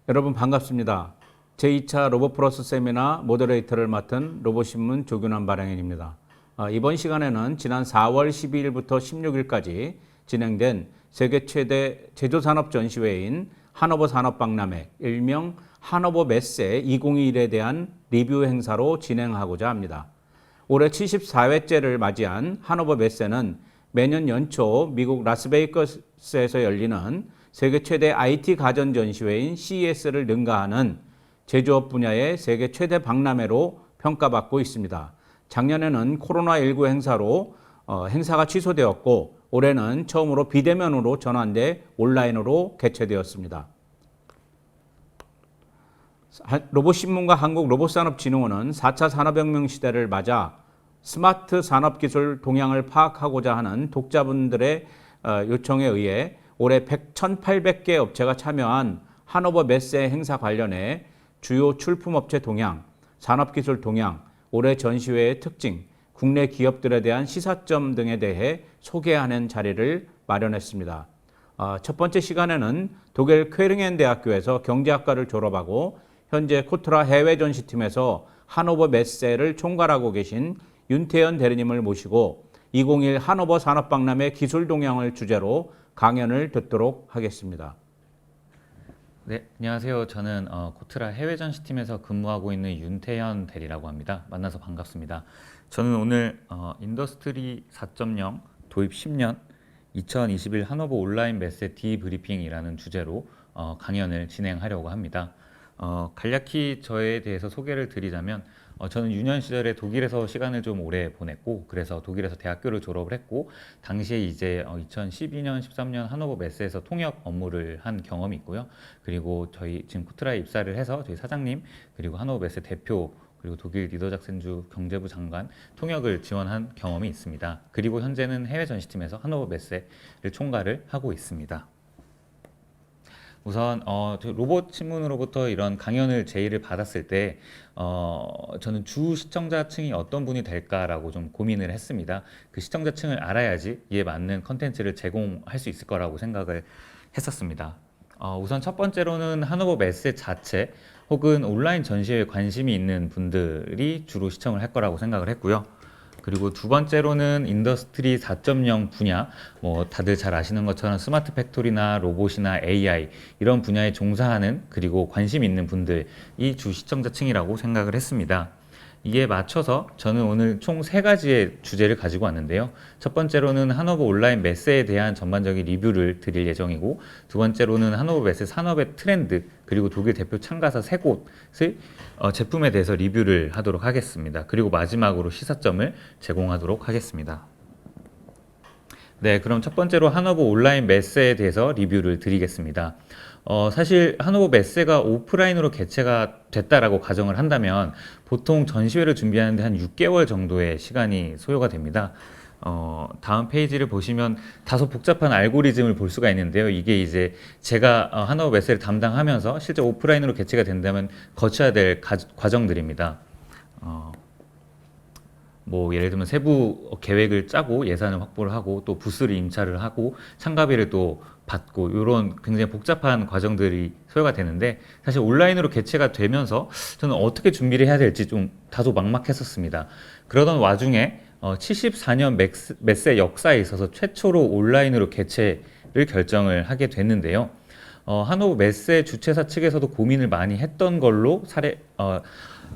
여러분 반갑습니다. 제2차 로봇플러스 세미나 모더레이터를 맡은 로봇신문 조균환 발행인입니다. 이번 시간에는 지난 4월 12일부터 16일까지 진행된 세계 최대 제조산업 전시회인 하노버 산업박람회, 일명 하노버 메세 2021에 대한 리뷰 행사로 진행하고자 합니다. 올해 74회째를 맞이한 하노버 메세는 매년 연초 미국 라스베이거스에서 열리는 세계 최대 IT 가전 전시회인 CES를 능가하는 제조업 분야의 세계 최대 박람회로 평가받고 있습니다. 작년에는 코로나19 행사로 행사가 취소되었고 올해는 처음으로 비대면으로 전환돼 온라인으로 개최되었습니다. 로봇신문과 한국로봇산업진흥원은 4차 산업혁명 시대를 맞아 스마트 산업기술 동향을 파악하고자 하는 독자분들의 요청에 의해 올해 1,800개 업체가 참여한 하노버 메세 행사 관련해 주요 출품업체 동향, 산업기술 동향, 올해 전시회의 특징, 국내 기업들에 대한 시사점 등에 대해 소개하는 자리를 마련했습니다. 첫 번째 시간에는 독일 퀘링엔 대학교에서 경제학과를 졸업하고 현재 코트라 해외전시팀에서 하노버 메세를 총괄하고 계신 윤태현 대리님을 모시고 2021 하노버 산업박람회 기술 동향을 주제로 강연을 듣도록 하겠습니다. 네, 안녕하세요. 저는 코트라 해외전시팀에서 근무하고 있는 윤태현 대리라고 합니다. 만나서 반갑습니다. 저는 오늘 인더스트리 4.0 도입 10년 2021 하노버 온라인 메세 디브리핑이라는 주제로 강연을 진행하려고 합니다. 간략히 저에 대해서 소개를 드리자면 저는 유년 시절에 독일에서 시간을 좀 오래 보냈고 그래서 독일에서 대학교를 졸업을 했고 당시에 이제 2012년, 13년 하노버 메세에서 통역 업무를 한 경험이 있고요. 그리고 저희 지금 코트라에 입사를 해서 저희 사장님 그리고 하노버 메세 대표 그리고 독일 니더작센주 경제부 장관 통역을 지원한 경험이 있습니다. 그리고 현재는 해외 전시팀에서 하노버 메세를 총괄을 하고 있습니다. 우선 로봇 신문으로부터 이런 강연을 제의를 받았을 때 저는 주 시청자층이 어떤 분이 될까라고 좀 고민을 했습니다. 그 시청자층을 알아야지 이에 맞는 컨텐츠를 제공할 수 있을 거라고 생각을 했었습니다. 우선 첫 번째로는 하노버 메세 자체 혹은 온라인 전시회에 관심이 있는 분들이 주로 시청을 할 거라고 생각을 했고요. 그리고 두 번째로는 인더스트리 4.0 분야, 뭐 다들 잘 아시는 것처럼 스마트 팩토리나 로봇이나 AI 이런 분야에 종사하는 그리고 관심 있는 분들이 주 시청자층이라고 생각을 했습니다. 이에 맞춰서 저는 오늘 총 3가지의 주제를 가지고 왔는데요. 첫 번째로는 하노버 온라인 메세에 대한 전반적인 리뷰를 드릴 예정이고 두 번째로는 하노버 메세 산업의 트렌드 그리고 독일 대표 참가사 3곳의 제품에 대해서 리뷰를 하도록 하겠습니다. 그리고 마지막으로 시사점을 제공하도록 하겠습니다. 네, 그럼 첫 번째로 하노버 온라인 메세에 대해서 리뷰를 드리겠습니다. 사실 하노버 메세가 오프라인으로 개최가 됐다라고 가정을 한다면 보통 전시회를 준비하는데 한 6개월 정도의 시간이 소요가 됩니다. 다음 페이지를 보시면 다소 복잡한 알고리즘을 볼 수가 있는데요. 이게 이제 제가 하노버 메세를 담당하면서 실제 오프라인으로 개최가 된다면 거쳐야 될 과정들입니다. 뭐 예를 들면 세부 계획을 짜고 예산을 확보를 하고 또 부스를 임차를 하고 참가비를 또 받고 이런 굉장히 복잡한 과정들이 소요가 되는데 사실 온라인으로 개최가 되면서 저는 어떻게 준비를 해야 될지 좀 다소 막막했었습니다. 그러던 와중에 74년 메세 역사에 있어서 최초로 온라인으로 개최를 결정을 하게 됐는데요. 하노버 메세 주최사 측에서도 고민을 많이 했던 걸로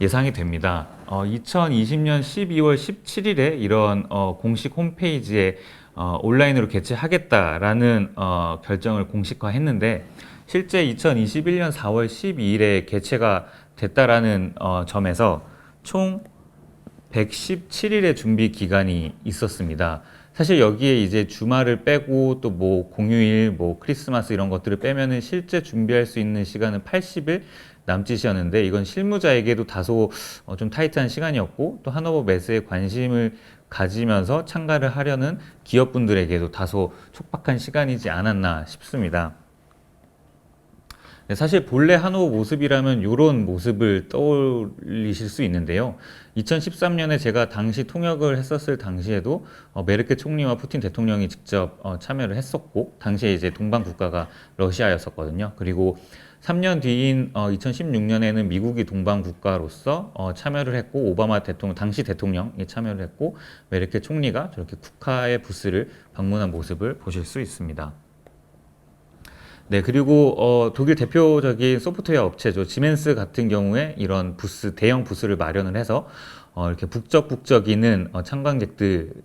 예상이 됩니다. 2020년 12월 17일에 이런 공식 홈페이지에 온라인으로 개최하겠다라는 결정을 공식화했는데 실제 2021년 4월 12일에 개최가 됐다라는 점에서 총 117일의 준비 기간이 있었습니다. 사실 여기에 이제 주말을 빼고 또 뭐 공휴일, 뭐 크리스마스 이런 것들을 빼면은 실제 준비할 수 있는 시간은 80일 남짓이었는데 이건 실무자에게도 다소 좀 타이트한 시간이었고 또 하노버 메세에 관심을 가지면서 참가를 하려는 기업분들에게도 다소 촉박한 시간이지 않았나 싶습니다. 네, 사실 본래 한호 모습이라면 이런 모습을 떠올리실 수 있는데요. 2013년에 제가 당시 통역을 했었을 당시에도 메르켈 총리와 푸틴 대통령이 직접 참여를 했었고, 당시에 이제 동방 국가가 러시아였었거든요. 그리고 3년 뒤인 2016년에는 미국이 동방 국가로서 참여를 했고, 오바마 대통령, 당시 대통령이 참여를 했고, 메르켈 총리가 저렇게 국화의 부스를 방문한 모습을 보실 수 있습니다. 네, 그리고 독일 대표적인 소프트웨어 업체죠. 지멘스 같은 경우에 이런 부스, 대형 부스를 마련을 해서 이렇게 북적북적이는 참관객들을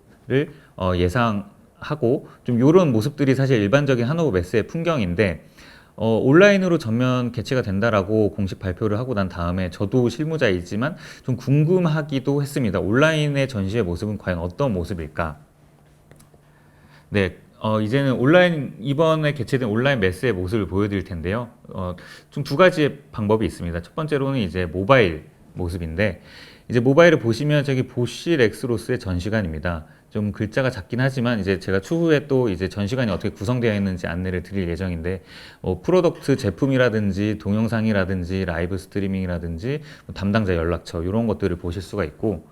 예상하고, 좀 이런 모습들이 사실 일반적인 한노버 메스의 풍경인데, 온라인으로 전면 개최가 된다라고 공식 발표를 하고 난 다음에 저도 실무자이지만 좀 궁금하기도 했습니다. 온라인의 전시의 모습은 과연 어떤 모습일까? 네, 이제는 이번에 개최된 온라인 메스의 모습을 보여드릴 텐데요. 좀 두 가지의 방법이 있습니다. 첫 번째로는 이제 모바일 모습인데, 이제 모바일을 보시면 저기 보쉬 렉스로스의 전시관입니다. 좀 글자가 작긴 하지만 이제 제가 추후에 또 이제 전시관이 어떻게 구성되어 있는지 안내를 드릴 예정인데, 프로덕트 제품이라든지 동영상이라든지 라이브 스트리밍이라든지 담당자 연락처 이런 것들을 보실 수가 있고,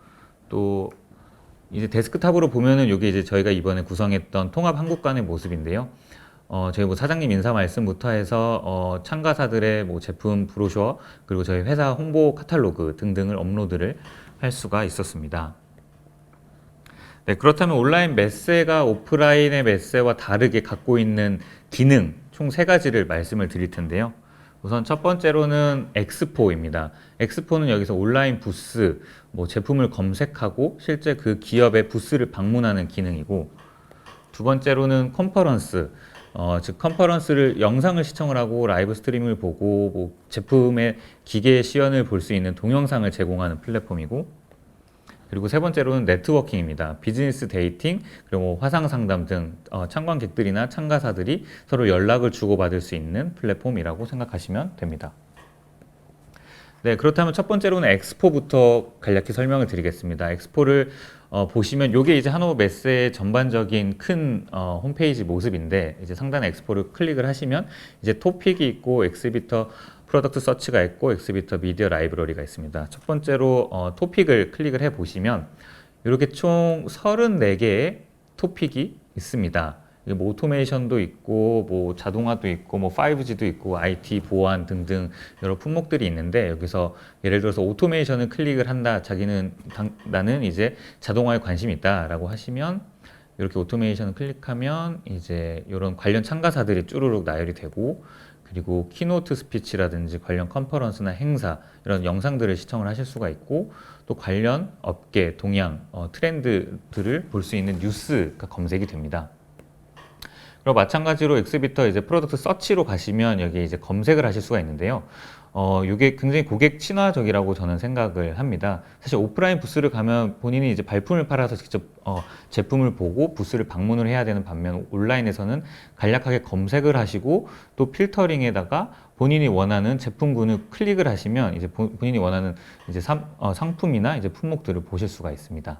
또 이제 데스크탑으로 보면은 이게 이제 저희가 이번에 구성했던 통합 한국관의 모습인데요. 저희 뭐 사장님 인사 말씀부터 해서 참가사들의 뭐 제품 브로셔, 그리고 저희 회사 홍보 카탈로그 등등을 업로드를 할 수가 있었습니다. 네, 그렇다면 온라인 메세가 오프라인의 메세와 다르게 갖고 있는 기능 총 세 가지를 말씀을 드릴 텐데요. 우선 첫 번째로는 엑스포입니다. 엑스포는 여기서 온라인 부스, 뭐 제품을 검색하고 실제 그 기업의 부스를 방문하는 기능이고, 두 번째로는 컨퍼런스, 즉 컨퍼런스를 영상을 시청을 하고 라이브 스트리밍을 보고 뭐 제품의 기계 시연을 볼 수 있는 동영상을 제공하는 플랫폼이고, 그리고 세 번째로는 네트워킹입니다. 비즈니스 데이팅, 그리고 뭐 화상 상담 등 참관객들이나 참가사들이 서로 연락을 주고받을 수 있는 플랫폼이라고 생각하시면 됩니다. 네, 그렇다면 첫 번째로는 엑스포부터 간략히 설명을 드리겠습니다. 엑스포를 보시면 이게 이제 한노버 메세의 전반적인 큰 홈페이지 모습인데, 이제 상단에 엑스포를 클릭을 하시면 이제 토픽이 있고 엑스비터 프로덕트 서치가 있고 엑스비터 미디어 라이브러리가 있습니다. 첫 번째로 토픽을 클릭을 해 보시면 이렇게 총 34개의 토픽이 있습니다. 뭐 오토메이션도 있고 뭐 자동화도 있고 뭐 5G도 있고 IT 보안 등등 여러 품목들이 있는데, 여기서 예를 들어서 오토메이션을 클릭을 한다, 나는 이제 자동화에 관심이 있다라고 하시면 이렇게 오토메이션을 클릭하면 이제 이런 관련 참가사들이 쭈루룩 나열이 되고, 그리고 키노트 스피치라든지 관련 컨퍼런스나 행사 이런 영상들을 시청을 하실 수가 있고, 또 관련 업계 동향 트렌드들을 볼 수 있는 뉴스가 검색이 됩니다. 그리고 마찬가지로 엑스비터 이제 프로덕트 서치로 가시면 여기 이제 검색을 하실 수가 있는데요. 이게 굉장히 고객 친화적이라고 저는 생각을 합니다. 사실 오프라인 부스를 가면 본인이 이제 발품을 팔아서 직접 제품을 보고 부스를 방문을 해야 되는 반면, 온라인에서는 간략하게 검색을 하시고 또 필터링에다가 본인이 원하는 제품군을 클릭을 하시면 이제 본인이 원하는 이제 상품이나 이제 품목들을 보실 수가 있습니다.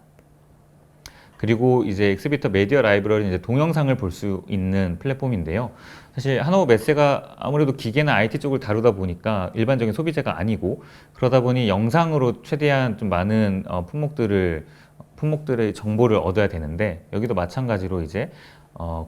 그리고 이제 엑스비터 미디어 라이브러리는 이제 동영상을 볼 수 있는 플랫폼인데요. 사실 한노버 메세가 아무래도 기계나 IT 쪽을 다루다 보니까 일반적인 소비자가 아니고, 그러다 보니 영상으로 최대한 좀 많은 품목들의 정보를 얻어야 되는데, 여기도 마찬가지로 이제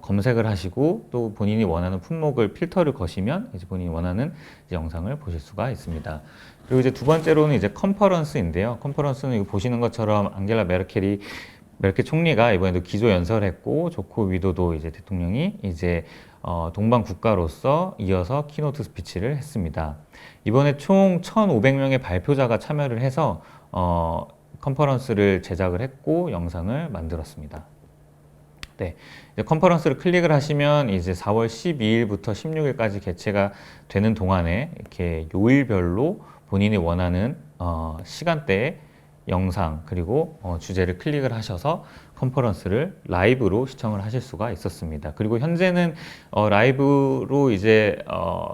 검색을 하시고 또 본인이 원하는 품목을 필터를 거시면 이제 본인이 원하는 이제 영상을 보실 수가 있습니다. 그리고 이제 두 번째로는 이제 컨퍼런스인데요. 컨퍼런스는 이거 보시는 것처럼 앙겔라 메르켈 총리가 이번에도 기조 연설했고, 조코 위도도 이제 대통령이 이제 동방 국가로서 이어서 키노트 스피치를 했습니다. 이번에 총 1,500명의 발표자가 참여를 해서 컨퍼런스를 제작을 했고 영상을 만들었습니다. 네, 이제 컨퍼런스를 클릭을 하시면 이제 4월 12일부터 16일까지 개최가 되는 동안에 이렇게 요일별로 본인이 원하는 시간대에 영상 그리고 주제를 클릭을 하셔서 컨퍼런스를 라이브로 시청을 하실 수가 있었습니다. 그리고 현재는 라이브로 이제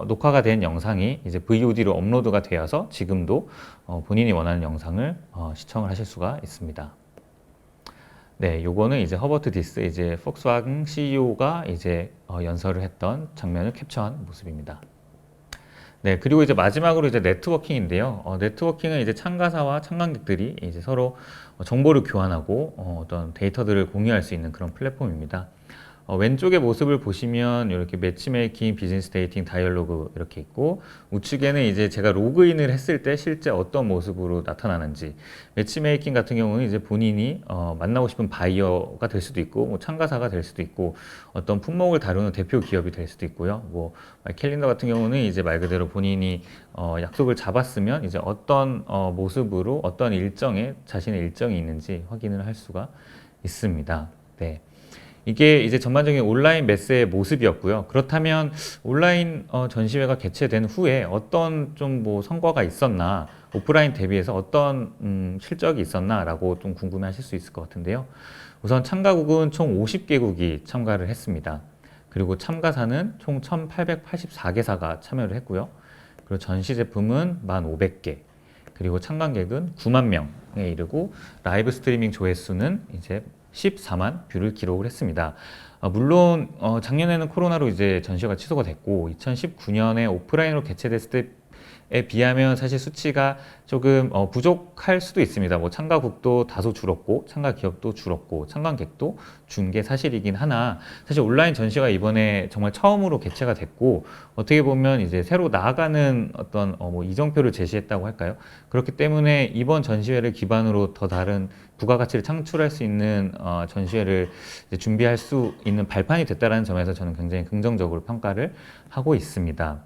녹화가 된 영상이 이제 VOD로 업로드가 되어서 지금도 본인이 원하는 영상을 시청을 하실 수가 있습니다. 네, 요거는 이제 허버트 디스 이제 폭스와겐 CEO가 이제 연설을 했던 장면을 캡처한 모습입니다. 네, 그리고 이제 마지막으로 이제 네트워킹인데요. 네트워킹은 이제 참가사와 참관객들이 이제 서로 정보를 교환하고 어떤 데이터들을 공유할 수 있는 그런 플랫폼입니다. 왼쪽의 모습을 보시면 이렇게 매치메이킹, 비즈니스 데이팅, 다이얼로그 이렇게 있고, 우측에는 이제 제가 로그인을 했을 때 실제 어떤 모습으로 나타나는지, 매치메이킹 같은 경우는 이제 본인이 만나고 싶은 바이어가 될 수도 있고, 뭐 참가사가 될 수도 있고, 어떤 품목을 다루는 대표 기업이 될 수도 있고요. 뭐 캘린더 같은 경우는 이제 말 그대로 본인이 약속을 잡았으면 이제 어떤 모습으로 어떤 일정에 자신의 일정이 있는지 확인을 할 수가 있습니다. 네. 이게 이제 전반적인 온라인 매스의 모습이었고요. 그렇다면 온라인 전시회가 개최된 후에 어떤 좀 뭐 성과가 있었나, 오프라인 대비해서 어떤 실적이 있었나라고 좀 궁금해하실 수 있을 것 같은데요. 우선 참가국은 총 50개국이 참가를 했습니다. 그리고 참가사는 총 1,884개사가 참여를 했고요. 그리고 전시 제품은 1,500개, 그리고 참관객은 9만 명에 이르고 라이브 스트리밍 조회수는 이제 14만 뷰를 기록을 했습니다. 물론 작년에는 코로나로 이제 전시가 취소가 됐고 2019년에 오프라인으로 개최됐을 때에 비하면 사실 수치가 조금 부족할 수도 있습니다. 뭐 참가국도 다소 줄었고 참가 기업도 줄었고 참관객도 준 게 사실이긴 하나, 사실 온라인 전시가 이번에 정말 처음으로 개최가 됐고 어떻게 보면 이제 새로 나아가는 어떤 뭐 이정표를 제시했다고 할까요? 그렇기 때문에 이번 전시회를 기반으로 더 다른 부가가치를 창출할 수 있는 전시회를 이제 준비할 수 있는 발판이 됐다는 점에서 저는 굉장히 긍정적으로 평가를 하고 있습니다.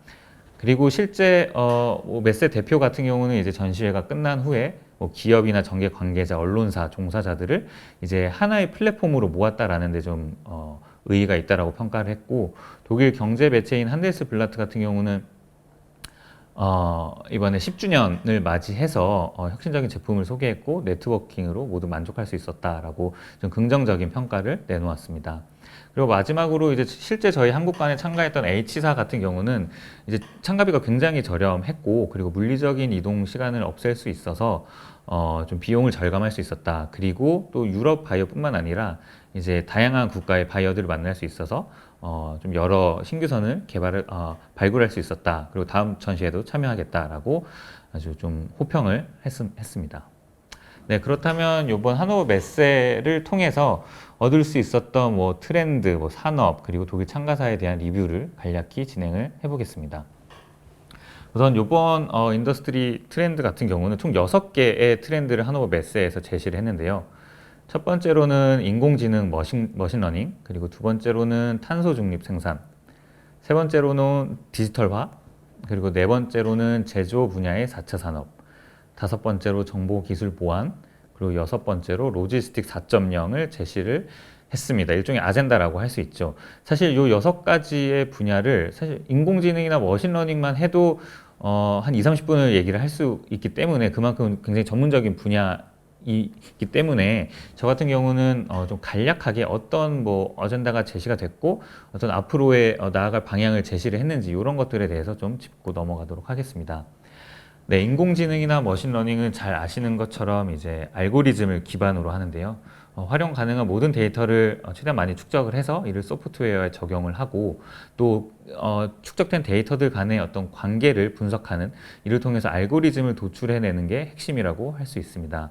그리고 실제 뭐 메세 대표 같은 경우는 이제 전시회가 끝난 후에 뭐 기업이나 정계 관계자, 언론사, 종사자들을 이제 하나의 플랫폼으로 모았다라는 데 좀 의의가 있다라고 평가를 했고, 독일 경제 매체인 한데스블라트 같은 경우는 이번에 10주년을 맞이해서 혁신적인 제품을 소개했고 네트워킹으로 모두 만족할 수 있었다라고 좀 긍정적인 평가를 내놓았습니다. 그리고 마지막으로 이제 실제 저희 한국관에 참가했던 H사 같은 경우는 이제 참가비가 굉장히 저렴했고, 그리고 물리적인 이동 시간을 없앨 수 있어서 좀 비용을 절감할 수 있었다. 그리고 또 유럽 바이어뿐만 아니라 이제 다양한 국가의 바이어들을 만날 수 있어서 좀 여러 신규선을 발굴할 수 있었다. 그리고 다음 전시회도 참여하겠다라고 아주 좀 호평을 했습니다. 네, 그렇다면 이번 한노버 메세를 통해서 얻을 수 있었던 뭐 트렌드, 뭐 산업, 그리고 독일 참가사에 대한 리뷰를 간략히 진행을 해보겠습니다. 우선 이번 인더스트리 트렌드 같은 경우는 총 6개의 트렌드를 한노버 메세에서 제시를 했는데요. 첫 번째로는 인공지능 머신러닝, 그리고 두 번째로는 탄소 중립 생산, 세 번째로는 디지털화, 그리고 네 번째로는 제조 분야의 4차 산업, 다섯 번째로 정보기술 보안, 그리고 여섯 번째로 로지스틱 4.0을 제시를 했습니다. 일종의 아젠다라고 할 수 있죠. 사실 이 여섯 가지의 분야를 사실 인공지능이나 머신러닝만 해도 한 2, 30분을 얘기를 할 수 있기 때문에 그만큼 굉장히 전문적인 분야이기 때문에 저 같은 경우는 좀 간략하게 어떤 뭐 어젠다가 제시가 됐고 어떤 앞으로의 나아갈 방향을 제시를 했는지 이런 것들에 대해서 좀 짚고 넘어가도록 하겠습니다. 네, 인공지능이나 머신러닝은 잘 아시는 것처럼 이제 알고리즘을 기반으로 하는데요. 활용 가능한 모든 데이터를 최대한 많이 축적을 해서 이를 소프트웨어에 적용을 하고 또 축적된 데이터들 간의 어떤 관계를 분석하는, 이를 통해서 알고리즘을 도출해내는 게 핵심이라고 할 수 있습니다.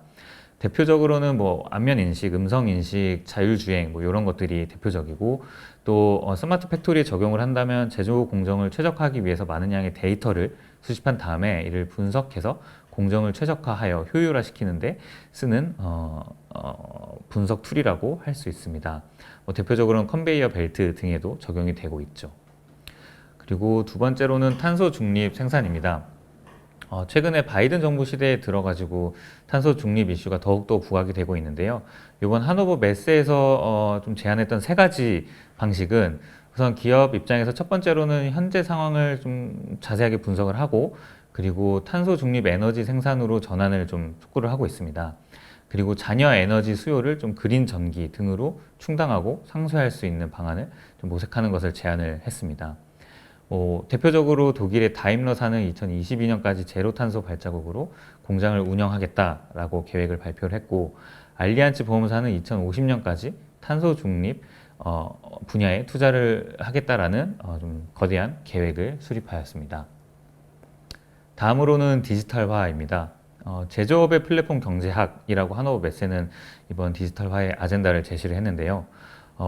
대표적으로는 뭐 안면 인식, 음성 인식, 자율주행 뭐 이런 것들이 대표적이고, 또 스마트 팩토리에 적용을 한다면 제조 공정을 최적화하기 위해서 많은 양의 데이터를 수집한 다음에 이를 분석해서 공정을 최적화하여 효율화시키는데 쓰는 분석 툴이라고 할 수 있습니다. 뭐 대표적으로는 컨베이어 벨트 등에도 적용이 되고 있죠. 그리고 두 번째로는 탄소 중립 생산입니다. 최근에 바이든 정부 시대에 들어가지고 탄소 중립 이슈가 더욱더 부각이 되고 있는데요. 이번 한노버 메세에서 좀 제안했던 세 가지 방식은, 우선 기업 입장에서 첫 번째로는 현재 상황을 좀 자세하게 분석을 하고, 그리고 탄소 중립 에너지 생산으로 전환을 좀 촉구를 하고 있습니다. 그리고 잔여 에너지 수요를 좀 그린 전기 등으로 충당하고 상쇄할 수 있는 방안을 좀 모색하는 것을 제안을 했습니다. 대표적으로 독일의 다임러사는 2022년까지 제로 탄소 발자국으로 공장을 운영하겠다라고 계획을 발표를 했고, 알리안츠 보험사는 2050년까지 탄소 중립 분야에 투자를 하겠다라는 좀 거대한 계획을 수립하였습니다. 다음으로는 디지털화입니다. 제조업의 플랫폼 경제학이라고 하노버 메세는 이번 디지털화의 아젠다를 제시를 했는데요.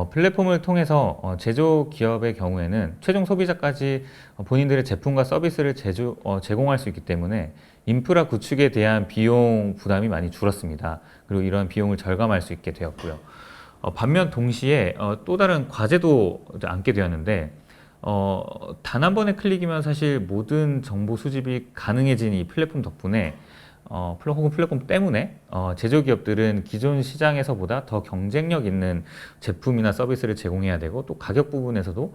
플랫폼을 통해서 제조 기업의 경우에는 최종 소비자까지 본인들의 제품과 서비스를 제공할 수 있기 때문에 인프라 구축에 대한 비용 부담이 많이 줄었습니다. 그리고 이런 비용을 절감할 수 있게 되었고요. 반면 동시에 또 다른 과제도 안게 되었는데 단 한 번의 클릭이면 사실 모든 정보 수집이 가능해진 이 플랫폼 덕분에 혹은 플랫폼 때문에 제조기업들은 기존 시장에서보다 더 경쟁력 있는 제품이나 서비스를 제공해야 되고 또 가격 부분에서도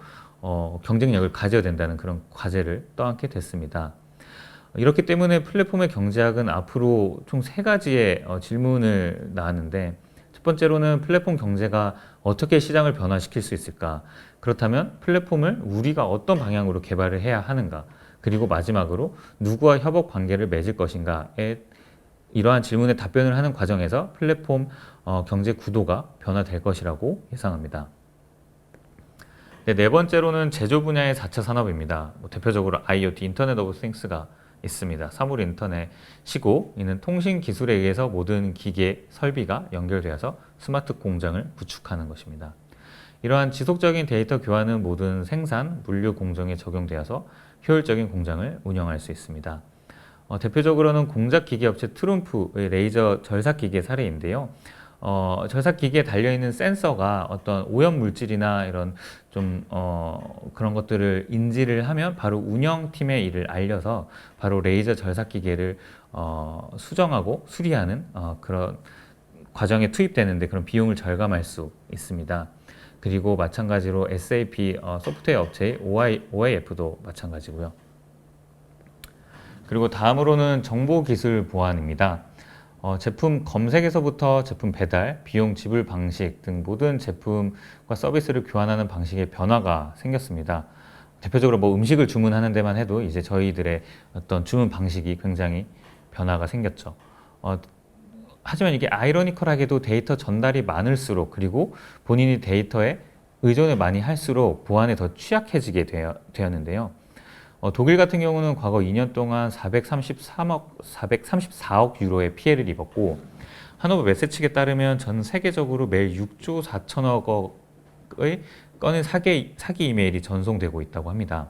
경쟁력을 가져야 된다는 그런 과제를 떠안게 됐습니다. 이렇기 때문에 플랫폼의 경제학은 앞으로 총 세 가지의 질문을 낳았는데 첫 번째로는 플랫폼 경제가 어떻게 시장을 변화시킬 수 있을까? 그렇다면 플랫폼을 우리가 어떤 방향으로 개발을 해야 하는가? 그리고 마지막으로 누구와 협업 관계를 맺을 것인가에 이러한 질문에 답변을 하는 과정에서 플랫폼 경제 구도가 변화될 것이라고 예상합니다. 네 번째로는 제조 분야의 4차 산업입니다. 대표적으로 IoT, 인터넷 오브 띵스가 있습니다. 사물 인터넷이고 이는 통신 기술에 의해서 모든 기계, 설비가 연결되어서 스마트 공장을 구축하는 것입니다. 이러한 지속적인 데이터 교환은 모든 생산, 물류 공정에 적용되어서 효율적인 공장을 운영할 수 있습니다. 대표적으로는 공작기계 업체 트룸프의 레이저 절삭기계 사례인데요. 절삭기계에 달려있는 센서가 어떤 오염 물질이나 이런 좀 그런 것들을 인지를 하면 바로 운영팀의 일을 알려서 바로 레이저 절삭기계를 수정하고 수리하는 그런 과정에 투입되는데 그런 비용을 절감할 수 있습니다. 그리고 마찬가지로 SAP 소프트웨어 업체의 OIF도 마찬가지고요. 그리고 다음으로는 정보기술 보안입니다. 제품 검색에서부터 제품 배달, 비용 지불 방식 등 모든 제품과 서비스를 교환하는 방식의 변화가 생겼습니다. 대표적으로 뭐 음식을 주문하는 데만 해도 이제 저희들의 어떤 주문 방식이 굉장히 변화가 생겼죠. 하지만 이게 아이러니컬하게도 데이터 전달이 많을수록 그리고 본인이 데이터에 의존을 많이 할수록 보안에 더 취약해지게 되었는데요. 독일 같은 경우는 과거 2년 동안 434억 유로의 피해를 입었고 하노버 메세 측에 따르면 전 세계적으로 매일 6조 4천억의 건의 사기 이메일이 전송되고 있다고 합니다.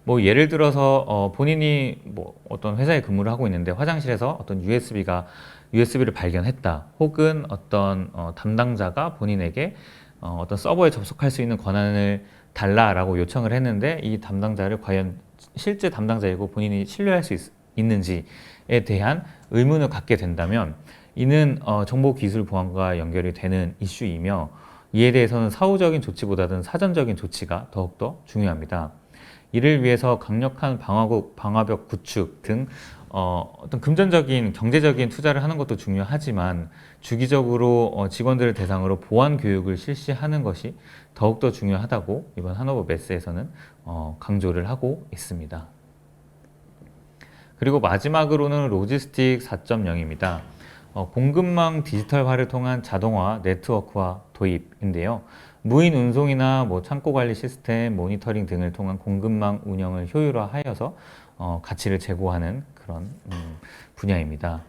뭐 예를 들어서 본인이 뭐 어떤 회사에 근무를 하고 있는데 화장실에서 어떤 USB를 발견했다. 혹은 어떤 담당자가 본인에게 어떤 서버에 접속할 수 있는 권한을 달라라고 요청을 했는데 이 담당자를 과연 실제 담당자이고 본인이 신뢰할 수 있는지에 대한 의문을 갖게 된다면 이는 정보기술 보안과 연결이 되는 이슈이며 이에 대해서는 사후적인 조치보다는 사전적인 조치가 더욱더 중요합니다. 이를 위해서 강력한 방화벽 구축 등 어떤 금전적인 경제적인 투자를 하는 것도 중요하지만 주기적으로 직원들을 대상으로 보안 교육을 실시하는 것이 더욱더 중요하다고 이번 하노버 메스에서는 강조를 하고 있습니다. 그리고 마지막으로는 로지스틱 4.0입니다. 공급망 디지털화를 통한 자동화, 네트워크화 도입인데요. 무인 운송이나 뭐 창고 관리 시스템, 모니터링 등을 통한 공급망 운영을 효율화하여서 가치를 제고하는 그런 분야입니다.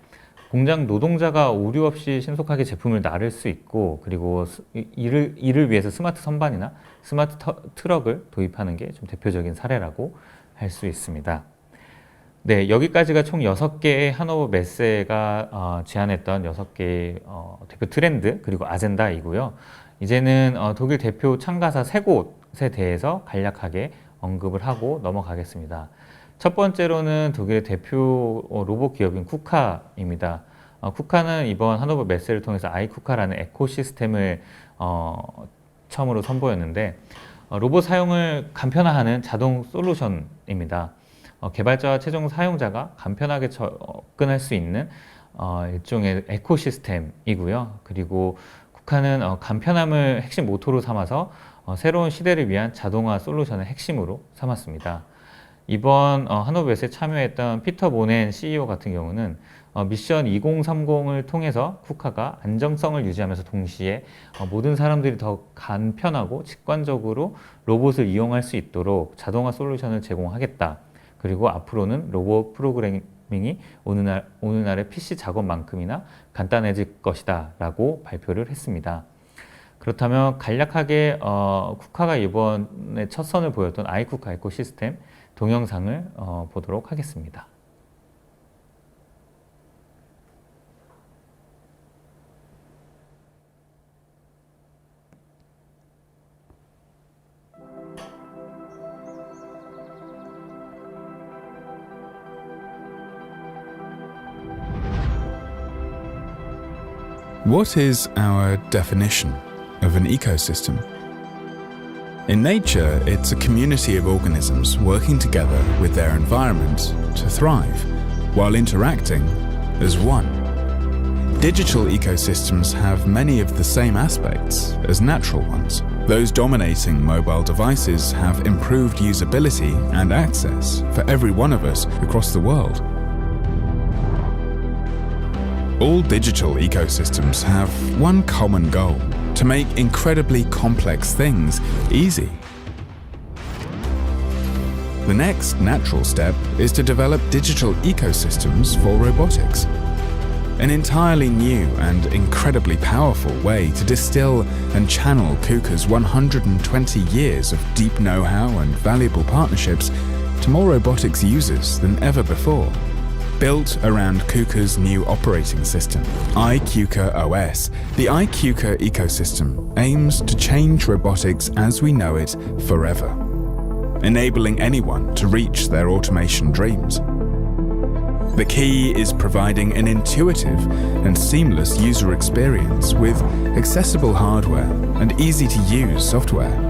공장 노동자가 오류 없이 신속하게 제품을 나를 수 있고 그리고 이를 위해서 스마트 선반이나 스마트 트럭을 도입하는 게 좀 대표적인 사례라고 할 수 있습니다. 네, 여기까지가 총 6개의 하노버 메세가 제안했던 6개의 대표 트렌드 그리고 아젠다이고요. 이제는 독일 대표 참가사 3곳에 대해서 간략하게 언급을 하고 넘어가겠습니다. 첫 번째로는 독일의 대표 로봇 기업인 쿠카입니다. 쿠카는 이번 하노버 메세를 통해서 아이쿠카라는 에코시스템을 처음으로 선보였는데 로봇 사용을 간편화하는 자동 솔루션입니다. 개발자와 최종 사용자가 간편하게 접근할 수 있는 일종의 에코시스템이고요. 그리고 쿠카는 간편함을 핵심 모토로 삼아서 새로운 시대를 위한 자동화 솔루션을 핵심으로 삼았습니다. 이번 하노버 메세에 참여했던 피터 보넨 CEO 같은 경우는 미션 2030을 통해서 쿠카가 안정성을 유지하면서 동시에 모든 사람들이 더 간편하고 직관적으로 로봇을 이용할 수 있도록 자동화 솔루션을 제공하겠다. 그리고 앞으로는 로봇 프로그래밍이 오늘날의 PC 작업만큼이나 간단해질 것이다 라고 발표를 했습니다. 그렇다면 간략하게 쿠카가 이번에 첫 선을 보였던 아이쿠카 에코시스템 동영상을 보도록 하겠습니다. What is our definition of an ecosystem? In nature, it's a community of organisms working together with their environment to thrive, while interacting as one. Digital ecosystems have many of the same aspects as natural ones. Those dominating mobile devices have improved usability and access for every one of us across the world. All digital ecosystems have one common goal: to make incredibly complex things easy. The next natural step is to develop digital ecosystems for robotics. An entirely new and incredibly powerful way to distill and channel KUKA's 120 years of deep know-how and valuable partnerships to more robotics users than ever before. Built around KUKA's new operating system, iKUKA OS, the iKUKA ecosystem aims to change robotics as we know it forever, enabling anyone to reach their automation dreams. The key is providing an intuitive and seamless user experience with accessible hardware and easy-to-use software.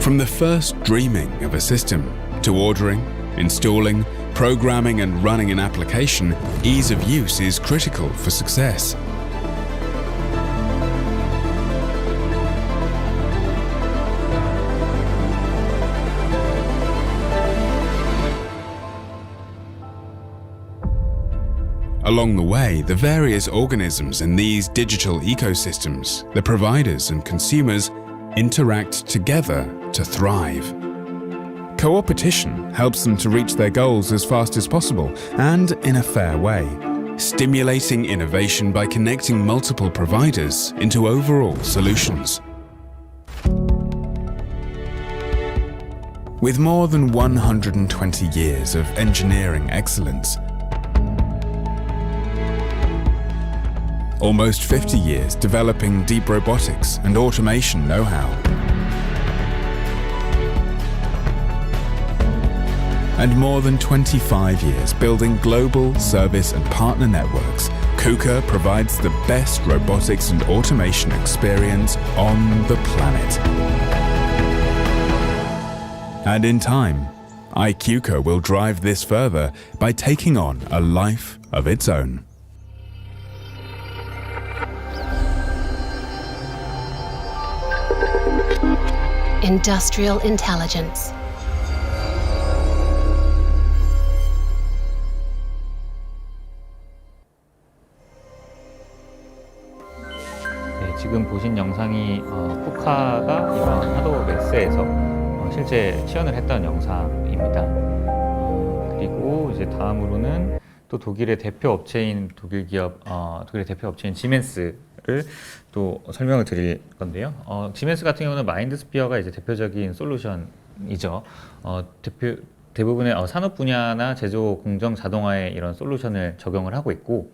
From the first dreaming of a system to ordering, installing, programming and running an application, ease of use is critical for success. Along the way, the various organisms in these digital ecosystems, the providers and consumers, interact together to thrive. Co-opetition helps them to reach their goals as fast as possible and in a fair way, stimulating innovation by connecting multiple providers into overall solutions. With more than 120 years of engineering excellence, almost 50 years developing deep robotics and automation know-how, and more than 25 years building global service and partner networks, KUKA provides the best robotics and automation experience on the planet. And in time, iKUKA will drive this further by taking on a life of its own. Industrial intelligence. 네, 지금 보신 영상이 쿠카가 이번 하도 메스에서 실제 시연을 했던 영상입니다. 그리고 이제 다음으로는 또 독일의 대표 업체인 독일의 대표 업체인 지멘스를 또 설명을 드릴 건데요. 지멘스 같은 경우는 마인드스피어가 이제 대표적인 솔루션이죠. 대부분의 산업 분야나 제조 공정 자동화에 이런 솔루션을 적용을 하고 있고,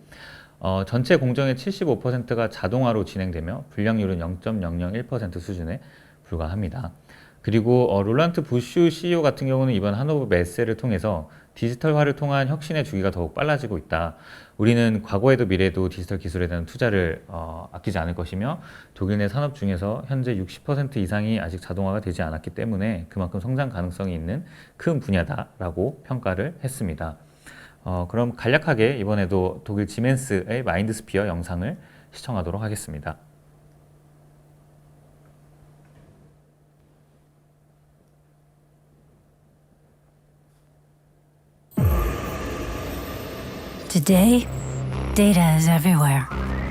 전체 공정의 75%가 자동화로 진행되며 불량률은 0.001% 수준에 불과합니다. 그리고 롤란트 부슈 CEO 같은 경우는 이번 하노버 메세를 통해서 디지털화를 통한 혁신의 주기가 더욱 빨라지고 있다. 우리는 과거에도 미래에도 디지털 기술에 대한 투자를 아끼지 않을 것이며 독일 내 산업 중에서 현재 60% 이상이 아직 자동화가 되지 않았기 때문에 그만큼 성장 가능성이 있는 큰 분야다라고 평가를 했습니다. 그럼 간략하게 이번에도 독일 지멘스의 마인드스피어 영상을 시청하도록 하겠습니다. Today, data is everywhere,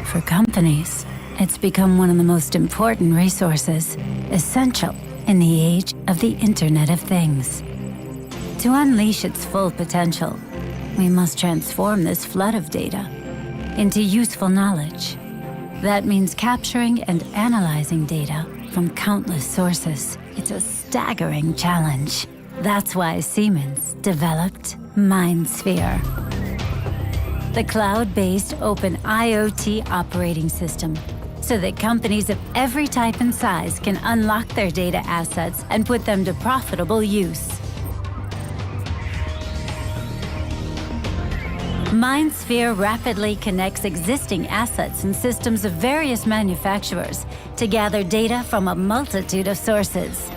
for companies It's become one of the most important resources, essential in the age of the Internet of Things. To unleash its full potential, we must transform this flood of data into useful knowledge. That means capturing and analyzing data from countless sources. It's a staggering challenge. That's why Siemens developed MindSphere, the cloud-based open IoT operating system, so that companies of every type and size can unlock their data assets and put them to profitable use. MindSphere rapidly connects existing assets and systems of various manufacturers to gather data from a multitude of sources.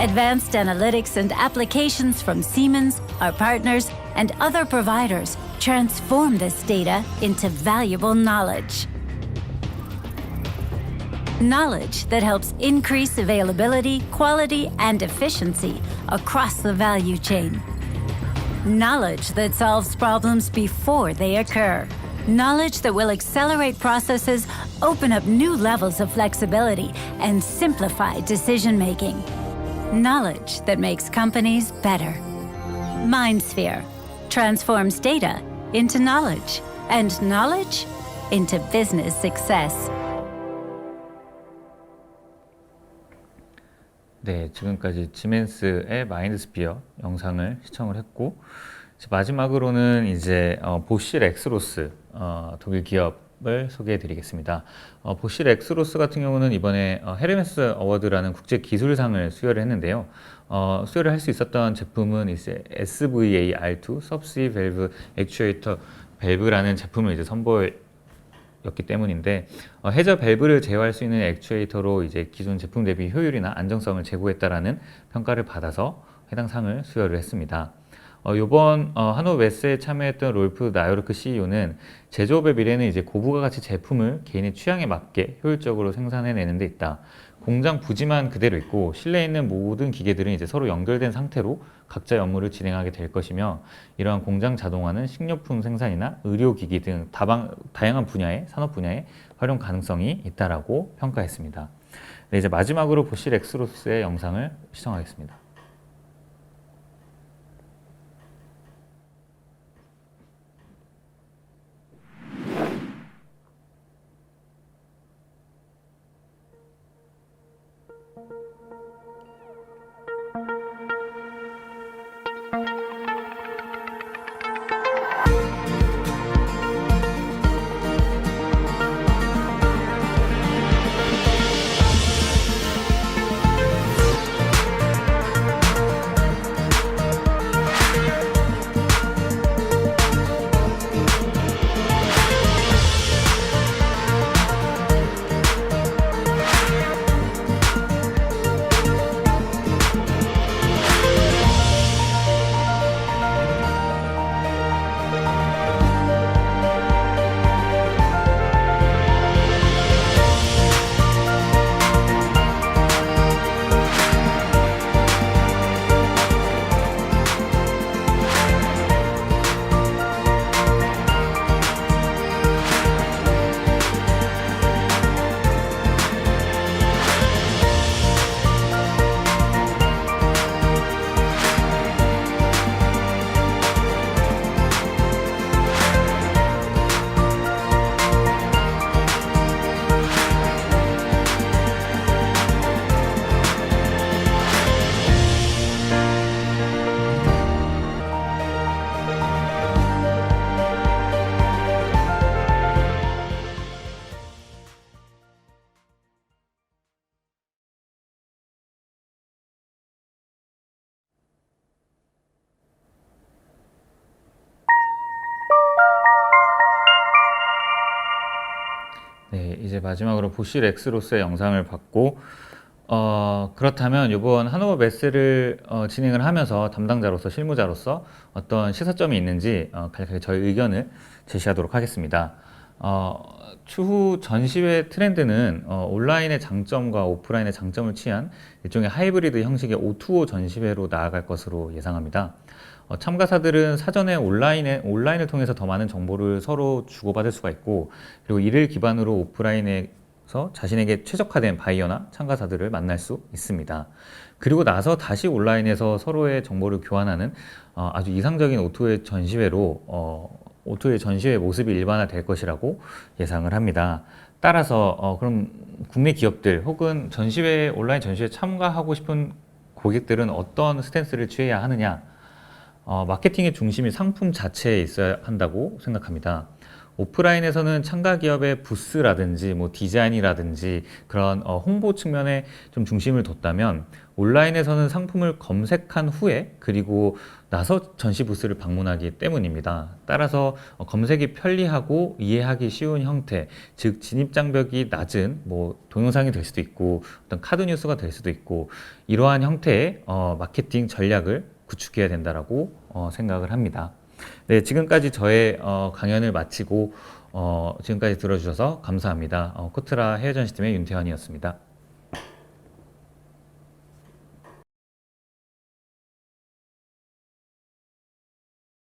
Advanced analytics and applications from Siemens, our partners, and other providers transform this data into valuable knowledge. Knowledge that helps increase availability, quality, and efficiency across the value chain. Knowledge that solves problems before they occur. Knowledge that will accelerate processes, open up new levels of flexibility, and simplify decision-making. Knowledge that makes companies better. MindSphere transforms data into knowledge, and knowledge into business success. 네, 지금까지 지멘스의 마인드스피어 영상을 시청을 했고, 마지막으로는 이제 보쉬 렉스로스 독일 기업을 소개해드리겠습니다. 보쉬 렉스로스 같은 경우는 이번에 헤르메스 어워드라는 국제 기술상을 수여를 했는데요. 수여를 할 수 있었던 제품은 이제 SVA-R2 Subsea Valve Actuator 밸브라는 제품을 이제 선보였기 때문인데, 해저 밸브를 제어할 수 있는 액추에이터로 이제 기존 제품 대비 효율이나 안정성을 제고했다라는 평가를 받아서 해당 상을 수여를 했습니다. 요번 하노 메스에 참여했던 롤프 나요르크 CEO는 제조업의 미래는 이제 고부가 가치 제품을 개인의 취향에 맞게 효율적으로 생산해내는 데 있다. 공장 부지만 그대로 있고 실내에 있는 모든 기계들은 이제 서로 연결된 상태로 각자의 업무를 진행하게 될 것이며, 이러한 공장 자동화는 식료품 생산이나 의료기기 등 다양한 분야의 산업 분야에 활용 가능성이 있다라고 평가했습니다. 네, 이제 마지막으로 보쉬 렉스로스의 영상을 시청하겠습니다. 네, 이제 마지막으로 보쉬 렉스로스의 영상을 봤고, 그렇다면 이번 하노버 메스를 진행을 하면서 담당자로서, 실무자로서 어떤 시사점이 있는지 간략하게 저희 의견을 제시하도록 하겠습니다. 추후 전시회 트렌드는 온라인의 장점과 오프라인의 장점을 취한 일종의 하이브리드 형식의 O2O 전시회로 나아갈 것으로 예상합니다. 참가사들은 사전에 온라인을 통해서 더 많은 정보를 서로 주고받을 수가 있고, 그리고 이를 기반으로 오프라인에서 자신에게 최적화된 바이어나 참가사들을 만날 수 있습니다. 그리고 나서 다시 온라인에서 서로의 정보를 교환하는 아주 이상적인 O2의 전시회로 O2의 전시회 모습이 일반화될 것이라고 예상을 합니다. 따라서 그럼 국내 기업들 혹은 온라인 전시회에 참가하고 싶은 고객들은 어떤 스탠스를 취해야 하느냐? 마케팅의 중심이 상품 자체에 있어야 한다고 생각합니다. 오프라인에서는 참가 기업의 부스라든지 디자인이라든지 그런 홍보 측면에 좀 중심을 뒀다면, 온라인에서는 상품을 검색한 후에 그리고 나서 전시 부스를 방문하기 때문입니다. 따라서 검색이 편리하고 이해하기 쉬운 형태, 즉 진입 장벽이 낮은 동영상이 될 수도 있고 어떤 카드 뉴스가 될 수도 있고, 이러한 형태의 마케팅 전략을 구축해야 된다라고 생각을 합니다. 네, 지금까지 저의 강연을 마치고 지금까지 들어주셔서 감사합니다. 코트라 해외전시팀의 윤태환이었습니다.